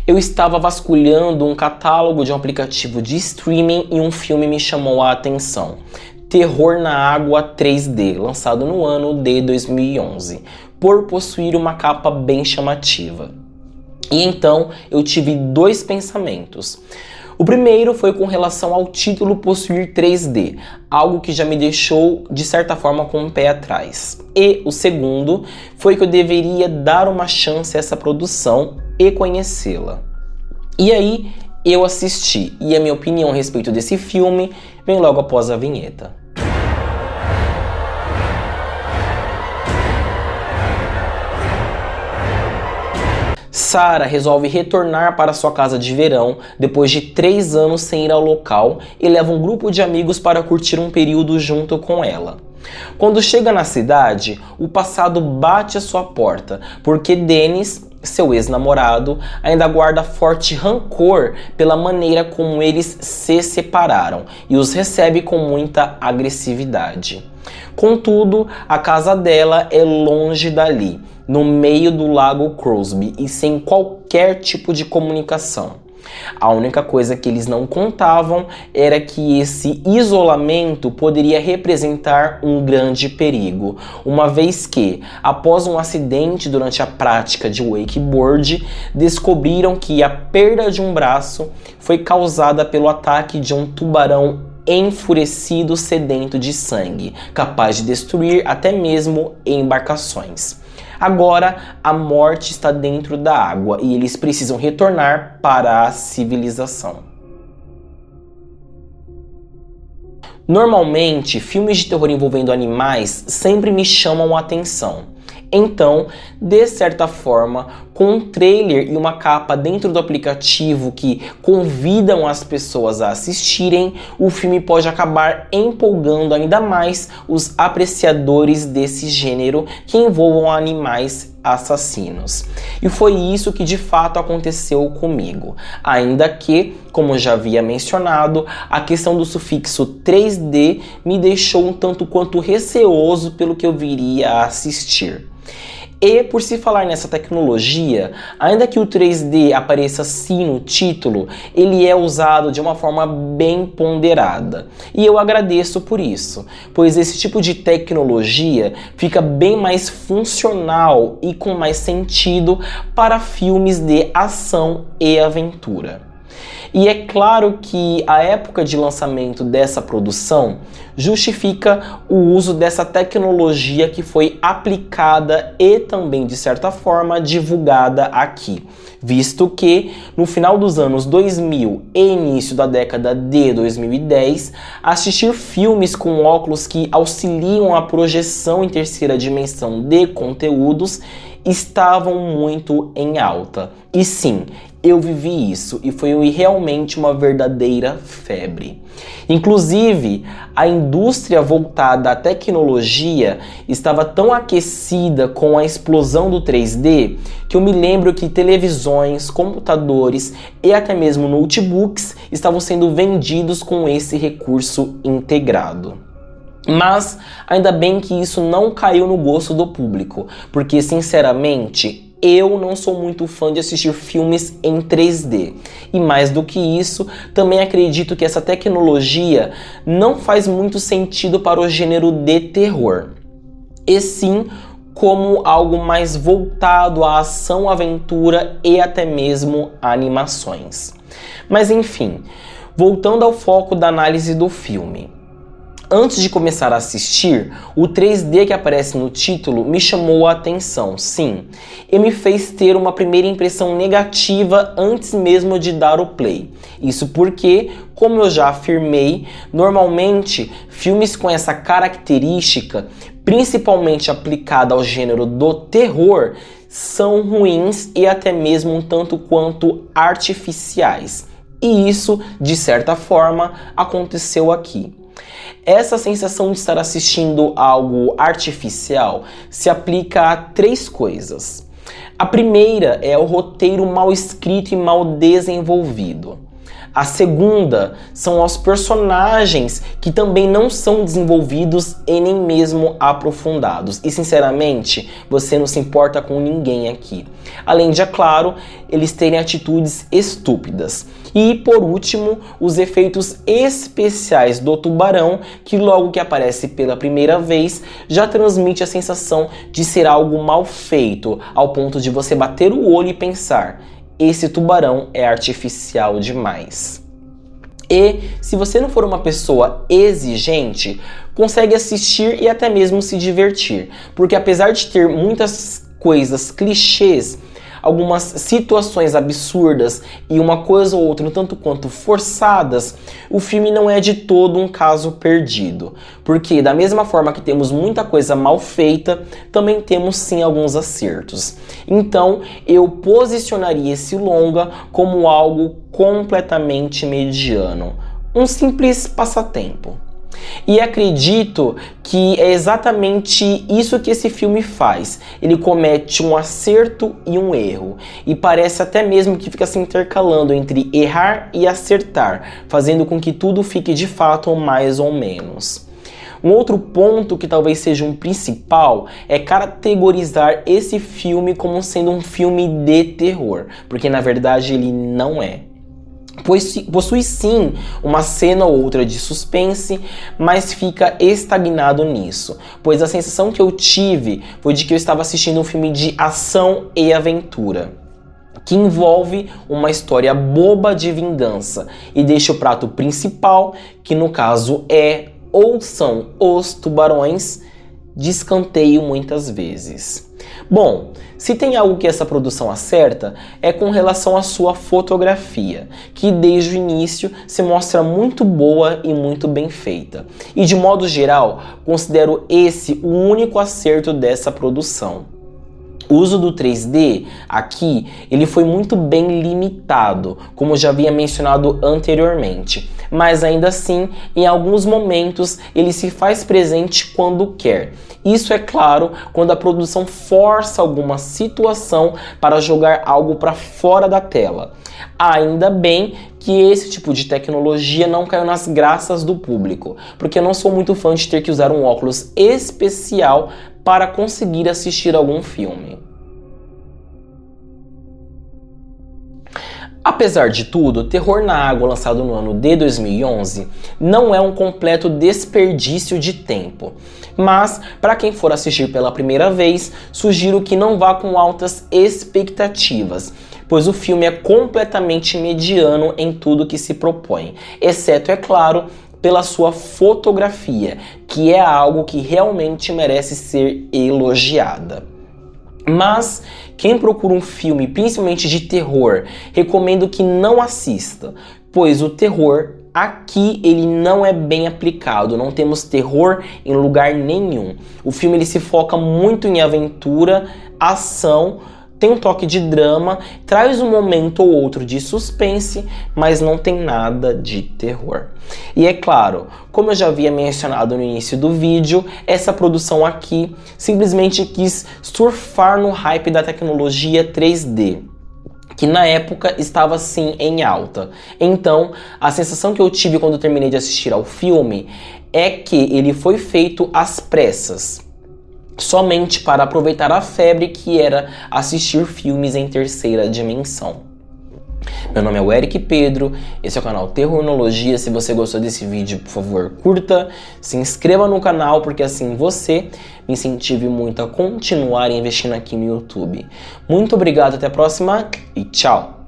Eu estava vasculhando um catálogo de um aplicativo de streaming e um filme me chamou a atenção. Terror na Água 3D, lançado no ano de 2011, por possuir uma capa bem chamativa. E então eu tive dois pensamentos. O primeiro foi com relação ao título possuir 3D, algo que já me deixou de certa forma com o pé atrás. E o segundo foi que eu deveria dar uma chance a essa produção e conhecê-la. E aí eu assisti, e a minha opinião a respeito desse filme vem logo após a vinheta. Sarah resolve retornar para sua casa de verão depois de 3 anos sem ir ao local e leva um grupo de amigos para curtir um período junto com ela. Quando chega na cidade, o passado bate à sua porta, porque Dennis, seu ex-namorado, ainda guarda forte rancor pela maneira como eles se separaram e os recebe com muita agressividade. Contudo, a casa dela é longe dali, no meio do lago Crosby e sem qualquer tipo de comunicação. A única coisa que eles não contavam era que esse isolamento poderia representar um grande perigo, uma vez que, após um acidente durante a prática de wakeboard, descobriram que a perda de um braço foi causada pelo ataque de um tubarão enfurecido sedento de sangue, capaz de destruir até mesmo embarcações. Agora, a morte está dentro da água e eles precisam retornar para a civilização. Normalmente, filmes de terror envolvendo animais sempre me chamam a atenção. Então, de certa forma, com um trailer e uma capa dentro do aplicativo que convidam as pessoas a assistirem, o filme pode acabar empolgando ainda mais os apreciadores desse gênero que envolvam animais assassinos. E foi isso que de fato aconteceu comigo. Ainda que, como já havia mencionado, a questão do sufixo 3D me deixou um tanto quanto receoso pelo que eu viria a assistir. E por se falar nessa tecnologia, ainda que o 3D apareça sim no título, ele é usado de uma forma bem ponderada. E eu agradeço por isso, pois esse tipo de tecnologia fica bem mais funcional e com mais sentido para filmes de ação e aventura. E é claro que a época de lançamento dessa produção justifica o uso dessa tecnologia que foi aplicada e também, de certa forma, divulgada aqui, visto que no final dos anos 2000 e início da década de 2010, assistir filmes com óculos que auxiliam a projeção em terceira dimensão de conteúdos estavam muito em alta. E sim, eu vivi isso e foi realmente uma verdadeira febre. Inclusive, a indústria voltada à tecnologia estava tão aquecida com a explosão do 3D que eu me lembro que televisões, computadores e até mesmo notebooks estavam sendo vendidos com esse recurso integrado. Mas ainda bem que isso não caiu no gosto do público, porque sinceramente eu não sou muito fã de assistir filmes em 3D. E mais do que isso, também acredito que essa tecnologia não faz muito sentido para o gênero de terror. E sim como algo mais voltado à ação, aventura e até mesmo animações. Mas enfim, voltando ao foco da análise do filme. Antes de começar a assistir, o 3D que aparece no título me chamou a atenção, sim, e me fez ter uma primeira impressão negativa antes mesmo de dar o play. Isso porque, como eu já afirmei, normalmente filmes com essa característica, principalmente aplicada ao gênero do terror, são ruins e até mesmo um tanto quanto artificiais. E isso, de certa forma, aconteceu aqui. Essa sensação de estar assistindo algo artificial se aplica a 3 coisas. A primeira é o roteiro mal escrito e mal desenvolvido. A segunda são os personagens que também não são desenvolvidos e nem mesmo aprofundados. E sinceramente, você não se importa com ninguém aqui. Além de, é claro, eles terem atitudes estúpidas. E por último, os efeitos especiais do tubarão, que logo que aparece pela primeira vez, já transmite a sensação de ser algo mal feito, ao ponto de você bater o olho e pensar: esse tubarão é artificial demais. E se você não for uma pessoa exigente, consegue assistir e até mesmo se divertir, porque apesar de ter muitas coisas clichês, algumas situações absurdas e uma coisa ou outra um tanto quanto forçadas, o filme não é de todo um caso perdido. Porque da mesma forma que temos muita coisa mal feita, também temos sim alguns acertos. Então eu posicionaria esse longa como algo completamente mediano. Um simples passatempo. E acredito que é exatamente isso que esse filme faz. Ele comete um acerto e um erro. E parece até mesmo que fica se intercalando entre errar e acertar, fazendo com que tudo fique de fato mais ou menos. Um outro ponto que talvez seja um principal é categorizar esse filme como sendo um filme de terror, porque na verdade ele não é. Possui sim uma cena ou outra de suspense, mas fica estagnado nisso, pois a sensação que eu tive foi de que eu estava assistindo um filme de ação e aventura, que envolve uma história boba de vingança e deixa o prato principal, que no caso é ou são os tubarões, de escanteio muitas vezes. Bom, se tem algo que essa produção acerta, é com relação à sua fotografia, que desde o início se mostra muito boa e muito bem feita. E de modo geral, considero esse o único acerto dessa produção. O uso do 3D aqui, ele foi muito bem limitado, como já havia mencionado anteriormente, mas ainda assim, em alguns momentos, ele se faz presente quando quer. Isso é claro quando a produção força alguma situação para jogar algo para fora da tela. Ainda bem que esse tipo de tecnologia não caiu nas graças do público, porque eu não sou muito fã de ter que usar um óculos especial para conseguir assistir algum filme. Apesar de tudo, Terror na Água, lançado no ano de 2011, não é um completo desperdício de tempo. Mas, para quem for assistir pela primeira vez, sugiro que não vá com altas expectativas, pois o filme é completamente mediano em tudo que se propõe, exceto, é claro, pela sua fotografia, que é algo que realmente merece ser elogiada. Mas quem procura um filme, principalmente de terror, recomendo que não assista, pois o terror aqui ele não é bem aplicado, não temos terror em lugar nenhum. O filme ele se foca muito em aventura, ação, tem um toque de drama, traz um momento ou outro de suspense, mas não tem nada de terror. E é claro, como eu já havia mencionado no início do vídeo, essa produção aqui simplesmente quis surfar no hype da tecnologia 3D, que na época estava sim em alta. Então, a sensação que eu tive quando terminei de assistir ao filme é que ele foi feito às pressas, somente para aproveitar a febre que era assistir filmes em terceira dimensão. Meu nome é o Eric Pedro, esse é o canal Terrornologia. Se você gostou desse vídeo, por favor, curta, se inscreva no canal, porque assim você me incentive muito a continuar investindo aqui no YouTube. Muito obrigado, até a próxima e tchau!